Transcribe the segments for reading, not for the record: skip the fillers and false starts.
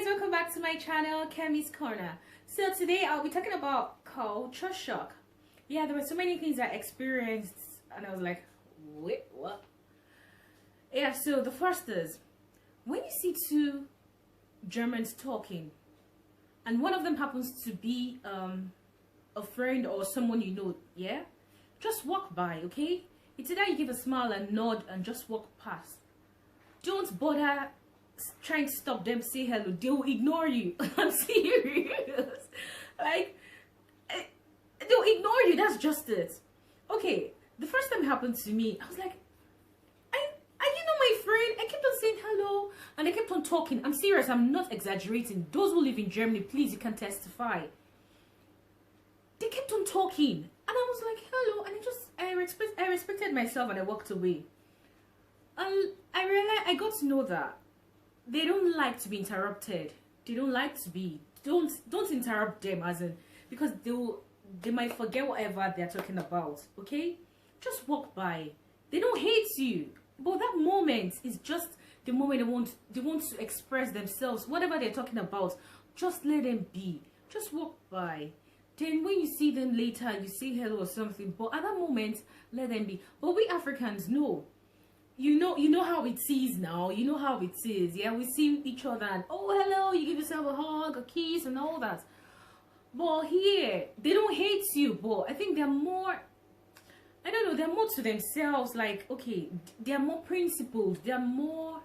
guys, welcome back to my channel, Kemi's Corner. So today I'll be talking about culture shock. Yeah, there were so many things I experienced and I was like, wait, what? Yeah, so the first is, when you see two Germans talking and one of them happens to be a friend or someone you know, yeah? Just walk by, okay? It's either you give a smile and nod and just walk past. Don't bother trying to stop them, say hello. They will ignore you. I'm serious. Like, they'll ignore you. That's just it. Okay, the first time it happened to me, I was like, you know my friend? I kept on saying hello and I kept on talking. I'm serious. I'm not exaggerating. Those who live in Germany, please, you can testify. They kept on talking and I was like, hello, and I respected myself and I walked away. I realized, I got to know that they don't like to be interrupted. They don't like to be. Don't interrupt them, as in, because they might forget whatever they're talking about. Okay, just walk by. They don't hate you, but that moment is just the moment they want to express themselves. Whatever they're talking about, just let them be. Just walk by. Then when you see them later, you say hello or something. But at that moment, let them be. But we Africans know. You know how it is now. You know how it is. Yeah, we see each other and, oh, hello, you give yourself a hug, a kiss and all that. But here, they don't hate you, but I think they're more, I don't know, they're more to themselves. Like, okay, they're more principled. They're more,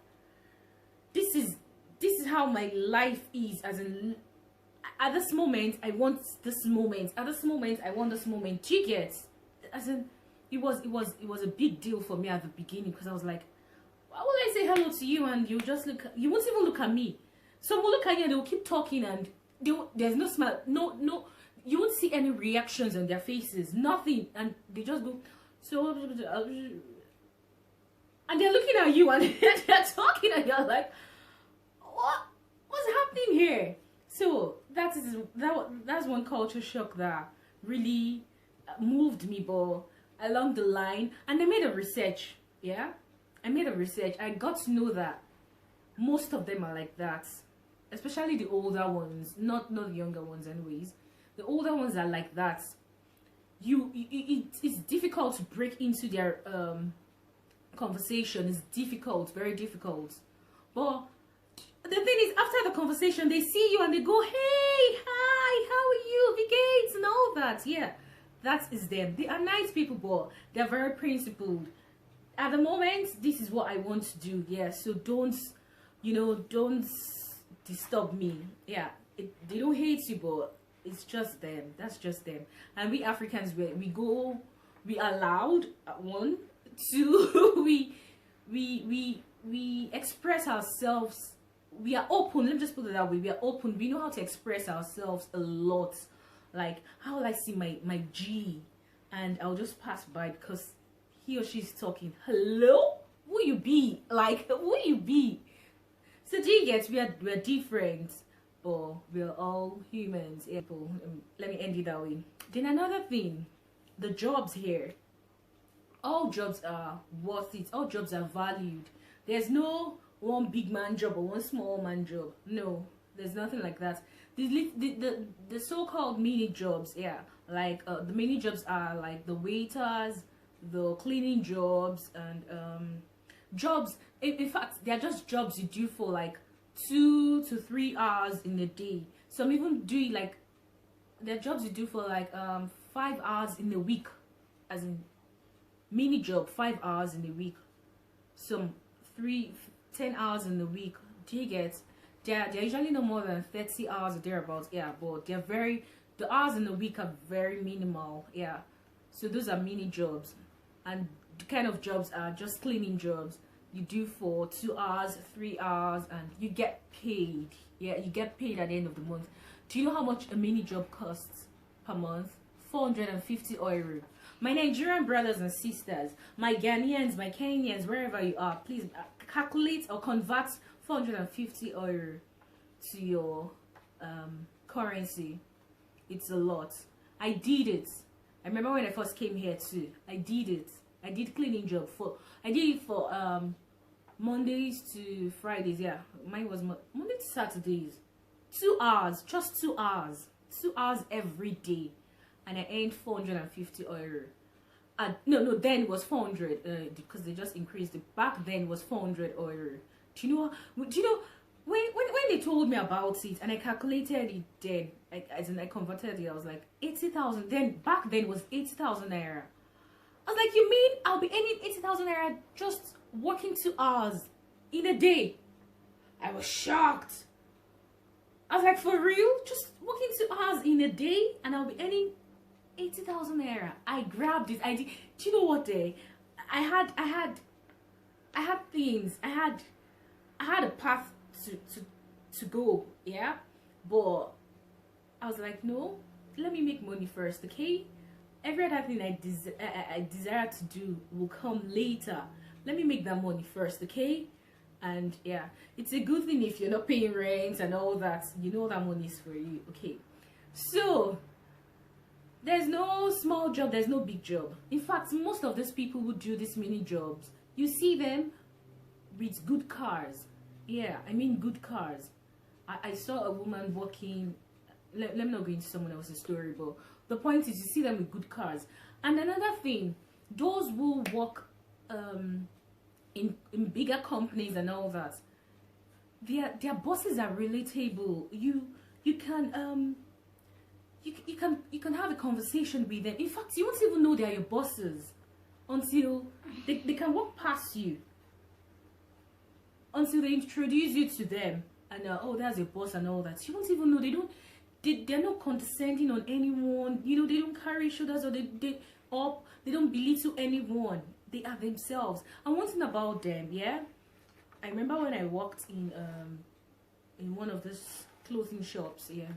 this is how my life is. As in, at this moment, I want this moment. At this moment, I want this moment. Do you get? As in, it was a big deal for me at the beginning, because I was like, why would I say hello to you and you just look, you won't even look at me. Some will look at you and they will keep talking and there's no smile, no, you won't see any reactions on their faces, nothing, and they just go, so, and they're looking at you and they're talking and you're like, what's happening here? So that's one culture shock that really moved me, but along the line. And I made a research. Yeah, I made a research. I got to know that most of them are like that, especially the older ones, not the younger ones anyways. The older ones are like that. It's difficult to break into their conversation. It's difficult, very difficult. But the thing is, after the conversation, they see you and they go, hey, hi, how are you, Vigates, and all that. Yeah, that is them. They are nice people, but they're very principled. At the moment, this is what I want to do. Yeah, so don't disturb me. Yeah, they don't hate you, but it's just them. That's just them. And we Africans, we are loud. One, two, we express ourselves. We are open. Let me just put it that way. We are open. We know how to express ourselves a lot. Like, how will I see my G and I'll just pass by because he or she's talking. Hello? Who you be? Like, who you be? So do you get, we're different, but we're all humans. People. Let me end it that way. Then another thing, the jobs here. All jobs are worth it. All jobs are valued. There's no one big man job or one small man job. No, there's nothing like that. The so-called mini jobs, yeah, like the mini jobs are like the waiters, the cleaning jobs, and jobs. In fact, they're just jobs you do for like 2 to 3 hours in a day. Some even do like, they're jobs you do for like 5 hours in a week, as in mini job, 5 hours in a week. Some 10 hours in a week. Do you get? They're usually no more than 30 hours or thereabouts. Yeah, but the hours in the week are very minimal. Yeah, so those are mini jobs, and the kind of jobs are just cleaning jobs. You do for 2 hours, 3 hours, and you get paid. Yeah, you get paid at the end of the month. Do you know how much a mini job costs per month? 450 euro. My Nigerian brothers and sisters, my Ghanaians, my Kenyans, wherever you are, please calculate or convert 450 euro to your currency. It's a lot. I did it. I remember when I first came here too. I did it. I did cleaning job I did it for Mondays to Fridays. Yeah, mine was Monday to Saturdays. 2 hours, just 2 hours, 2 hours every day, and I earned 450 euro. No, then it was 400 because they just increased it. Back then it was 400 euro. Do you know? When they told me about it and I calculated it, then as in I converted it, I was like 80,000. Then back then it was 80,000 naira. I was like, you mean I'll be earning 80,000 naira just working 2 hours in a day? I was shocked. I was like, for real? Just working 2 hours in a day and I'll be earning 80,000 naira. I grabbed it. I did. Do you know what day? I had things. I had a path to go. Yeah, but I was like, no. Let me make money first, okay? Every other thing I desire to do will come later. Let me make that money first, okay? And yeah, it's a good thing if you're not paying rent and all that. You know that money is for you, okay? So there's no small job, there's no big job. In fact, most of these people who do these mini jobs, you see them with good cars. Yeah, I mean good cars. I saw a woman working. Let me not go into someone else's story, but the point is you see them with good cars. And another thing, those who work in bigger companies and all that, their bosses are relatable. You can have a conversation with them. In fact, you won't even know they are your bosses until they can walk past you, until they introduce you to them and oh, that's your boss and all that. You won't even know. They're not condescending on anyone. You know, they don't carry shoulders or they don't belittle anyone. They are themselves. And one thing about them, yeah, I remember when I worked in one of these clothing shops, yeah.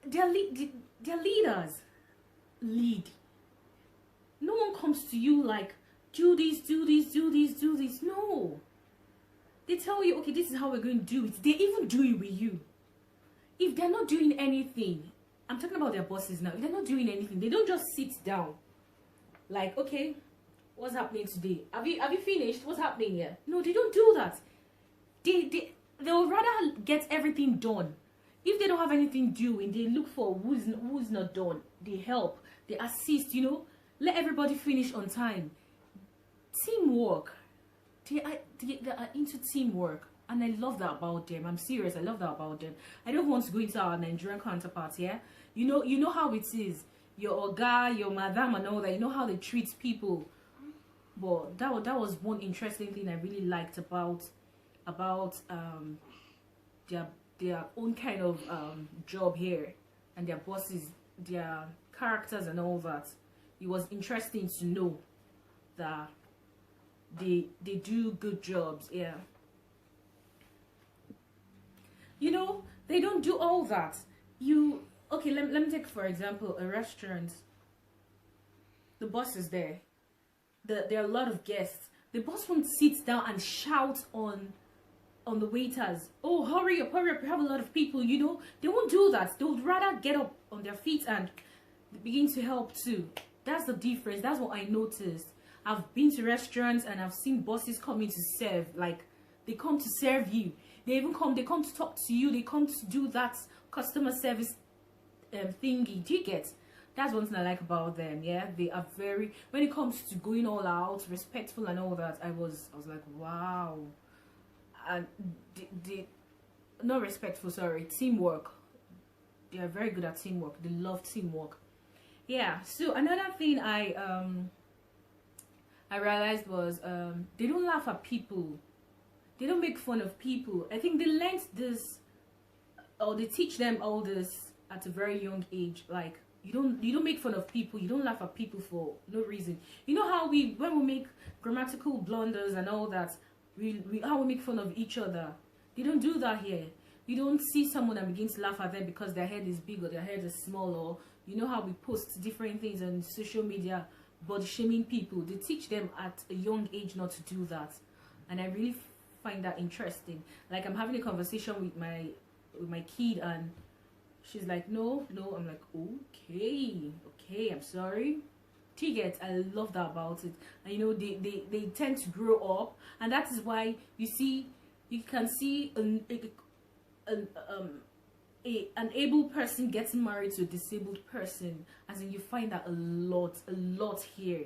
Their leaders lead. No one comes to you like, do this, do this, do this, do this. No. They tell you, okay, this is how we're going to do it. They even do it with you. If they're not doing anything, I'm talking about their bosses now. If they're not doing anything, they don't just sit down. Like, okay, what's happening today? Have you finished? What's happening here? No, they don't do that. They'll rather get everything done. If they don't have anything doing, they look for who's not done. They help. They assist, you know. Let everybody finish on time. Teamwork. They are into teamwork. And I love that about them. I'm serious. I love that about them. I don't want to go into our Nigerian counterparts, yeah? You know how it is. Your guy, your madam and all that. You know how they treat people. But that was one interesting thing I really liked about their own kind of job here, and their bosses, their characters and all that. It was interesting to know that they do good jobs. Yeah, you know, they don't do all that. Okay, let me take for example a restaurant. The boss is there. There are a lot of guests. The boss won't sit down and shout on the waiters, oh, hurry up, we have a lot of people, you know. They won't do that. They would rather get up on their feet and begin to help too. That's the difference. That's what I noticed. I've been to restaurants and I've seen bosses coming to serve. Like, they come to serve you. They come to talk to you. They come to do that customer service thingy. Do you get? That's one thing I like about them. Yeah, they are very, when it comes to going all out, respectful and all that. I was like, wow. And they not respectful, sorry, teamwork. They are very good at teamwork. They love teamwork. Yeah. So another thing I realized was they don't laugh at people. They don't make fun of people. I think they learned this, or they teach them all this at a very young age. Like, you don't make fun of people. You don't laugh at people for no reason. You know how when we make grammatical blunders and all that, how we make fun of each other. They don't do that here. You don't see someone and begin to laugh at them because their head is big or their head is small, or you know how we post different things on social media, body shaming people. They teach them at a young age not to do that, and I really find that interesting. Like, I'm having a conversation with my kid and she's like, no. I'm like, okay, I'm sorry. Tickets, I love that about it. And you know, they tend to grow up, and that is why you see You can see an able person getting married to a disabled person, as in you find that a lot here.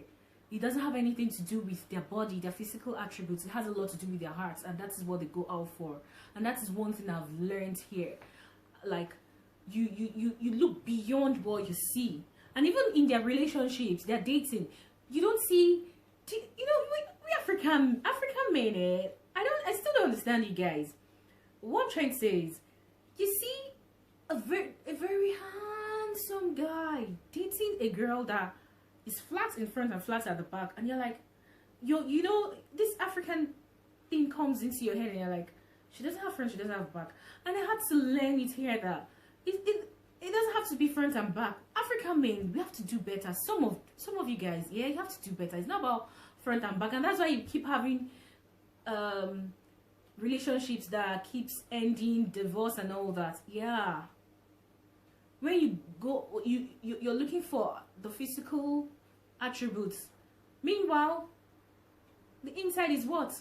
It doesn't have anything to do with their body, their physical attributes. It has a lot to do with their hearts, and that is what they go out for. And that is one thing I've learned here. Like, you look beyond what you see. And even in their relationships, their dating, you don't see, you know, we African men, I still don't understand you guys. What I'm trying to say is, you see a very handsome guy dating a girl that is flat in front and flat at the back, and you're like, you know, this African thing comes into your head, and you're like, she doesn't have front, she doesn't have back. And I had to learn it here that it doesn't have to be front and back. African men, we have to do better. Some of you guys, yeah, you have to do better. It's not about front and back, and that's why you keep having relationships that keeps ending, divorce and all that. Yeah, when you go, you're looking for the physical attributes, meanwhile the inside is what?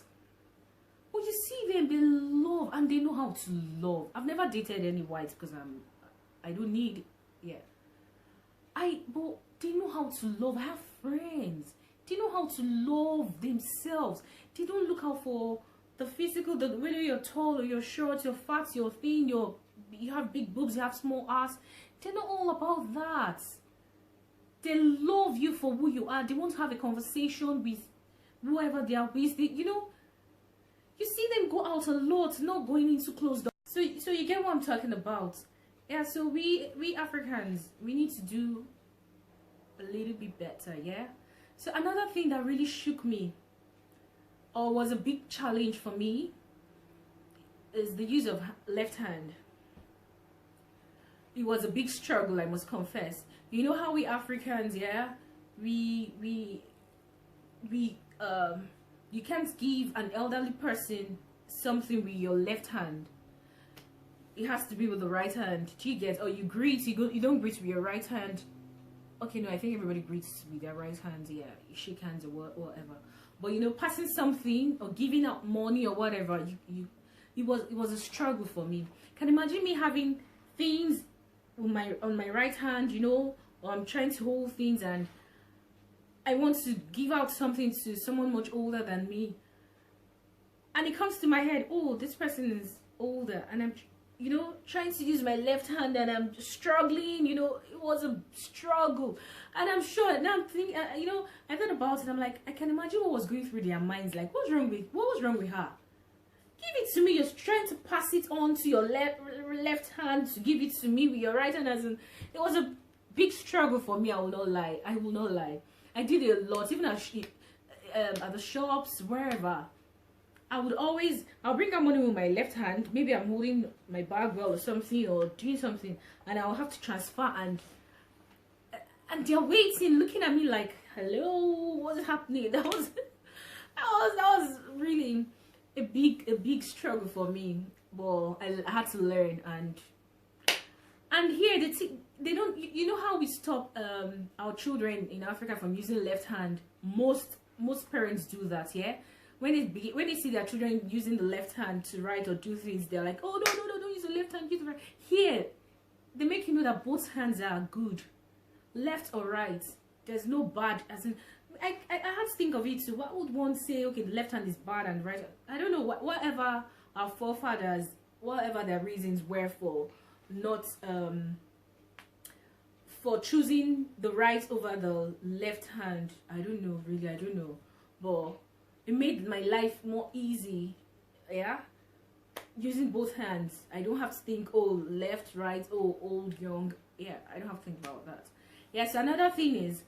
Well, you see them, they love, and they know how to love. I've never dated any whites because I don't need, yeah, but they know how to love. I have friends, they know how to love themselves. They don't look out for the physical, whether you're tall or you're short, you're fat, you're thin, you have big boobs, you have small ass. They're not all about that. They love you for who you are. They want to have a conversation with whoever they are with. You know, you see them go out a lot, not going into closed doors. So you get what I'm talking about. Yeah, so we Africans, we need to do a little bit better, yeah? So another thing that really shook me, or was a big challenge for me, is the use of left hand. It was a big struggle, I must confess. You know how we Africans, yeah, you can't give an elderly person something with your left hand. It has to be with the right hand. Do you get? Or you greet, you don't greet with your right hand. Okay, no, I think everybody greets with their right hand. Yeah, you shake hands or whatever. But you know, passing something or giving out money or whatever, it was a struggle for me. Can you imagine me having things on my right hand, you know, or I'm trying to hold things and I want to give out something to someone much older than me, and it comes to my head, oh, this person is older, and I'm, you know, trying to use my left hand and I'm struggling. You know, it was a struggle, and I'm sure now I'm thinking, you know, I thought about it. I'm like, I can imagine what was going through their minds. Like, what was wrong with her? Give it to me. You're trying to pass it on to your left hand to give it to me with your right hand. As in, it was a big struggle for me. I will not lie. I did it a lot, even at the shops, wherever. I'll bring out money with my left hand. Maybe I'm holding my bag well or something, or doing something, and I'll have to transfer, and they're waiting, looking at me like, hello, what's happening? That was really a big struggle for me. But I had to learn, and here they don't, you know how we stop our children in Africa from using left hand. Most parents do that, yeah. When they see their children using the left hand to write or do things, they're like, oh, no, don't use the left hand, use the right. Here, they make you know that both hands are good, left or right. There's no bad. As in, I had to think of it too. What would one say? Okay, the left hand is bad and right. I don't know. Whatever our forefathers, whatever their reasons were for not for choosing the right over the left hand. I don't know, really. I don't know, but it made my life more easy, yeah, using both hands. I don't have to think, oh, left, right, oh, old, young. Yeah, I don't have to think about that. Yes, another thing is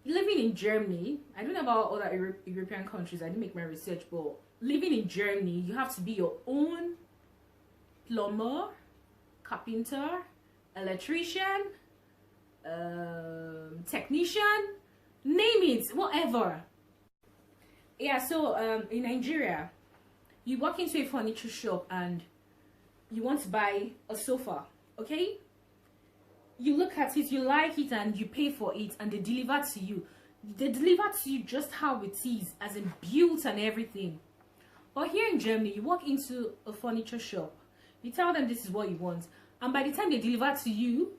living in Germany. I don't know about other European countries. I didn't make my research, but living in Germany, you have to be your own plumber, carpenter, electrician, technician, name it, whatever. Yeah, so in Nigeria, you walk into a furniture shop and you want to buy a sofa, okay? You look at it, you like it, and you pay for it, and they deliver to you. They deliver to you just how it is, as in built and everything. But here in Germany, you walk into a furniture shop, you tell them this is what you want, and by the time they deliver to you,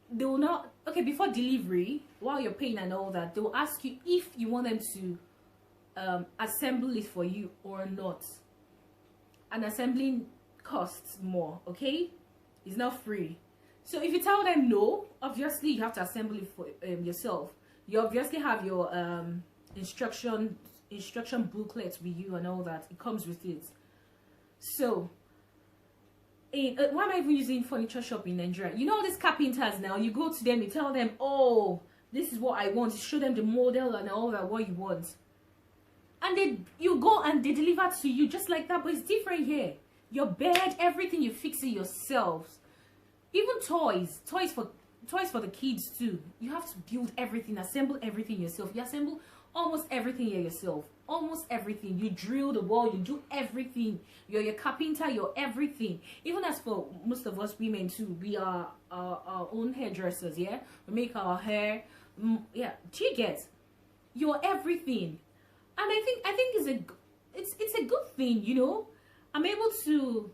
they will not, okay, before delivery, while you're paying and all that, they will ask you if you want them to assemble it for you or not. And assembling costs more, okay? It's not free. So if you tell them no, obviously you have to assemble it for yourself. You obviously have your instruction booklets with you and all that. It comes with it. So why am I even using furniture shop in Nigeria? You know all these carpenters now, you go to them, you tell them, oh, this is what I want. You show them the model and all that, what you want. And you go and they deliver to you just like that. But it's different here. Your bed, everything, you fix it yourselves. Even toys for the kids too. You have to build everything, assemble everything yourself. You assemble almost everything here yourself. Almost everything. You drill the wall, you do everything. You're your carpenter, you're everything. Even as for most of us women too, we are our own hairdressers, yeah? We make our hair. Yeah, do you get? You're everything. And I think it's a good thing, you know. I'm able to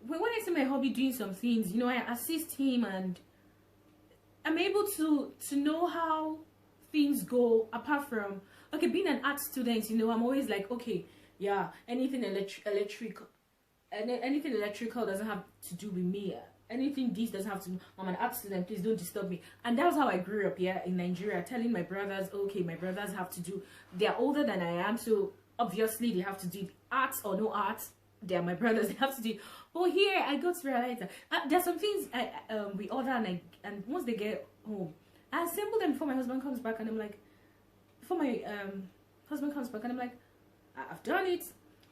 when I see my hobby doing some things, you know, I assist him, and I'm able to know how things go. Apart from, okay, being an art student, you know, I'm always like, okay, yeah, anything electrical doesn't have to do with me. Anything this doesn't have to, I'm an art student, please don't disturb me. And that's how I grew up here in Nigeria, telling my brothers, okay, my brothers have to do, they're older than I am, so obviously they have to do art or no art. They're my brothers, they have to do. But here I got to realize that there's some things we order, and once they get home, I assemble them before my husband comes back, and I'm like, before my husband comes back, and I'm like, I've done it.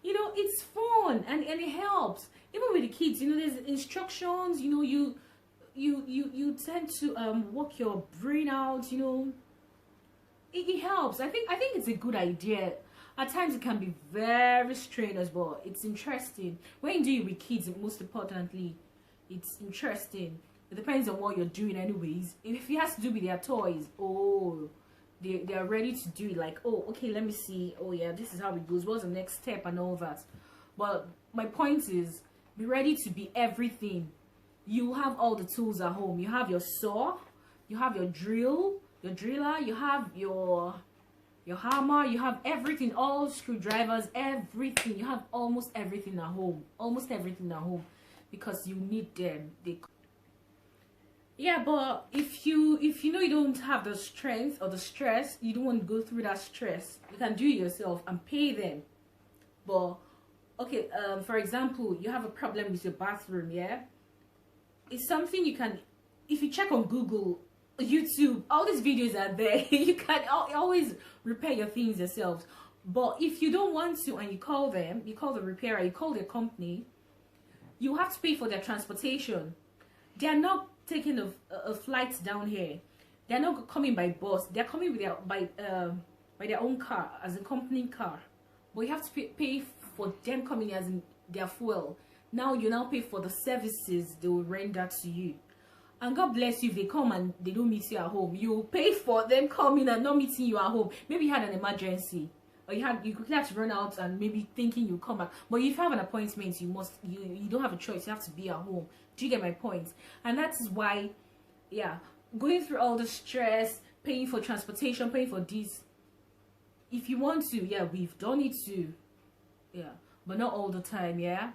You know, it's fun, and it helps. Even with the kids, you know, there's instructions, you know, you tend to work your brain out, you know. It helps. I think it's a good idea. At times it can be very strenuous, but it's interesting. When you do it with kids, most importantly, it's interesting. It depends on what you're doing anyways. If it has to do with their toys, oh, they're ready to do it. Like, oh, okay, let me see. Oh yeah, this is how it goes. What's the next step and all that. But my point is, be ready to be everything. You have all the tools at home. You have your saw, you have your drill, your driller, you have your hammer, you have everything, all screwdrivers, everything. You have almost everything at home. Almost everything at home, because you need them. Yeah, but if you know you don't have the strength or the stress, you don't want to go through that stress, you can do it yourself and pay them. But okay, for example, you have a problem with your bathroom, yeah? It's something you can, if you check on Google, YouTube, all these videos are there. You can always repair your things yourselves. But if you don't want to, and you call them, you call the repairer, you call their company, you have to pay for their transportation. They are not taking a flight down here. They're not coming by bus. They're coming with by their own car, as a company car. But you have to pay for them coming as in their fuel. Now you now pay for the services they will render to you. And God bless you if they come and they don't meet you at home. You pay for them coming and not meeting you at home. Maybe you had an emergency, or you quickly had to run out and maybe thinking you'll come back. But if you have an appointment, you don't have a choice. You have to be at home. Do you get my point? And that is why, yeah, going through all the stress, paying for transportation, paying for this. If you want to, yeah, we've done it too. Yeah, but not all the time, yeah.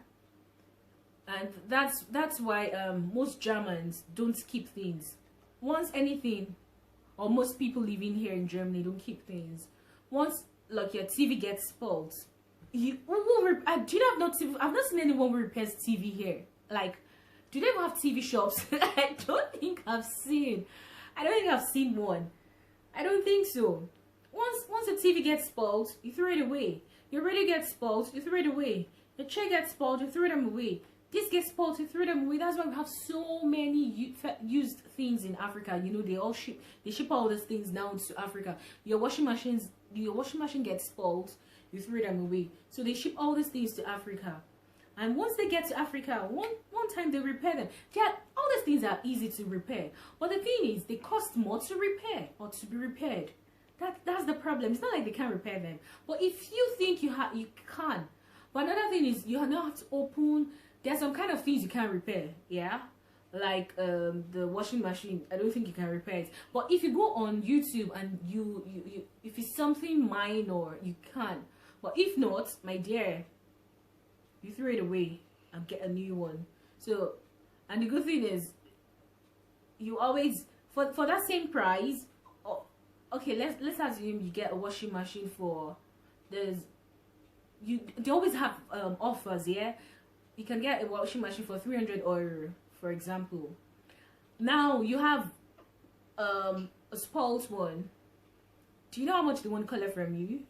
And that's why most Germans don't keep things. Once anything, or most people living here in Germany don't keep things. Once, like, your TV gets spoiled, do you have no TV? I've not seen anyone who repairs TV here. Like, do they even have TV shops? I don't think I've seen one. I don't think so. Once the TV gets spoiled, you throw it away. Your radio gets spoiled, you throw it away. Your chair gets spoiled, you throw them away. This gets spoiled, you throw them away. That's why we have so many used things in Africa. You know, they ship all these things down to Africa. Your washing machine gets spoiled, you throw them away. So they ship all these things to Africa. And once they get to Africa, one time they repair them. All these things are easy to repair. But the thing is, they cost more to repair or to be repaired. That's the problem. It's not like they can't repair them, but if you think you can. But another thing is you now have to open. There's some kind of things you can't repair, yeah, like the washing machine. I don't think you can repair it. But if you go on YouTube and you if it's something minor, you can. But if not, my dear, you throw it away and get a new one. So, and the good thing is, you always for that same price. Oh, okay, let's assume you get a washing machine for they always have offers, yeah. You can get a washing machine for 300 or for example. Now you have a spoiled one. Do you know how much they want to collect from you?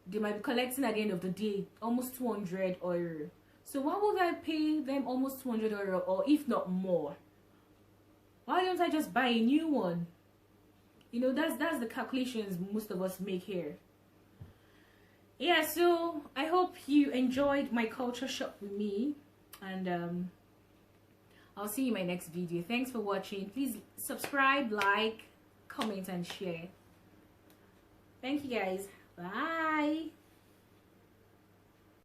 They might be collecting at the end of the day almost 200 or so. Why would I pay them almost 200 or if not more? Why don't I just buy a new one? You know, that's the calculations most of us make here. Yeah, so I hope you enjoyed my culture shock with me, and I'll see you in my next video. Thanks for watching. Please subscribe, like, comment, and share. Thank you guys. Bye.